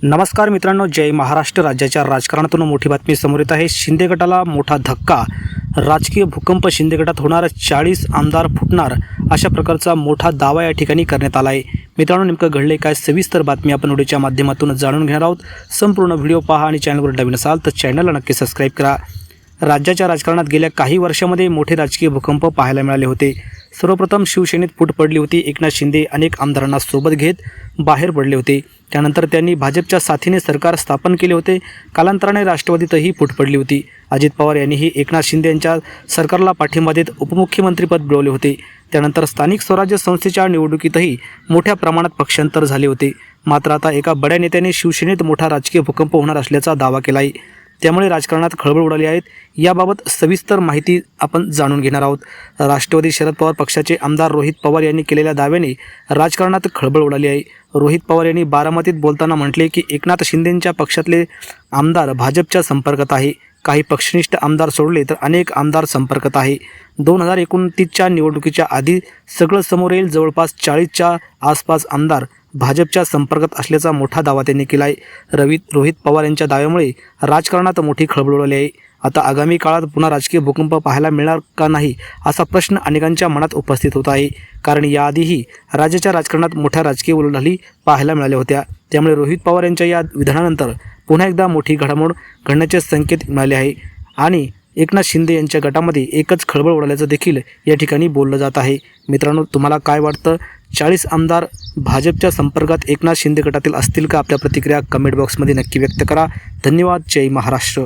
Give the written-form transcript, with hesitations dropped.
नमस्कार मित्रांनो, जय महाराष्ट्र. राज्याच्या राजकारणातून मोठी बातमी समोर येत आहे. शिंदे गटाला मोठा धक्का. राजकीय भूकंप. शिंदे गटात होणार 40 आमदार फुटणार, अशा प्रकारचा मोठा दावा या ठिकाणी करण्यात आला आहे. मित्रांनो, नेमकं घडले काय, सविस्तर बातमी आपण व्हिडिओच्या माध्यमातून जाणून घेणार आहोत. संपूर्ण व्हिडिओ पहा आणि चॅनलवर नवीन असाल तर चॅनलला नक्की सबस्क्राईब करा. राज्याच्या राजकारणात गेल्या काही वर्षांमध्ये मोठे राजकीय भूकंप पाहायला मिळाले होते. सर्वप्रथम शिवसेनेत फूट पडली होती. एकनाथ शिंदे अनेक आमदारांना सोबत घेत बाहेर पडले होते. त्यानंतर त्यांनी भाजपच्या साथीने सरकार स्थापन केले होते. कालांतराने राष्ट्रवादीतही फूट पडली होती. अजित पवार यांनीही एकनाथ शिंदे यांच्या सरकारला पाठिंबा देत उपमुख्यमंत्रीपद मिळवले होते. त्यानंतर स्थानिक स्वराज्य संस्थेच्या निवडणुकीतही मोठ्या प्रमाणात पक्षांतर झाले होते. मात्र आता एका बड्या नेत्याने शिवसेनेत मोठा राजकीय भूकंप होणार असल्याचा दावा केला आहे. त्यामुळे राजकारणात खळबळ उडाली आहेत. याबाबत सविस्तर माहिती आपण जाणून घेणार आहोत. राष्ट्रवादी शरद पवार पक्षाचे आमदार रोहित पवार यांनी केलेल्या दाव्याने राजकारणात खळबळ उडाली आहे. रोहित पवार यांनी बारामतीत बोलताना म्हटले की एकनाथ शिंदेंच्या पक्षातले आमदार भाजपच्या संपर्कात आहे. काही पक्षनिष्ठ आमदार सोडले तर अनेक आमदार संपर्कात आहे. 2029च्या निवडणुकीच्या आधी सगळं समोर येईल. जवळपास 40च्या आसपास आमदार भाजपच्या संपर्कात असल्याचा मोठा दावा त्यांनी केला आहे. रोहित पवार यांच्या दाव्यामुळे राजकारणात मोठी खळबळ उडाली आहे. आता आगामी काळात पुन्हा राजकीय भूकंप पाहायला मिळणार का नाही, असा प्रश्न अनेकांच्या मनात उपस्थित होत आहे. कारण याआधीही राज्याच्या राजकारणात मोठ्या राजकीय उलाढाली पाहायला मिळाल्या होत्या. त्यामुळे रोहित पवार यांच्या या विधानानंतर पुन्हा एकदा मोठी घडामोड घडण्याचे संकेत मिळाले आहे. आणि एकनाथ शिंदे यांच्या गटामध्ये एकच खळबळ उडाल्याचं देखील या ठिकाणी बोललं जात आहे. मित्रांनो, तुम्हाला काय वाटतं? 40 आमदार भाजपच्या संपर्कात एकनाथ शिंदे गटातील असतील का? आपल्या प्रतिक्रिया कमेंट बॉक्समध्ये नक्की व्यक्त करा. धन्यवाद. जय महाराष्ट्र.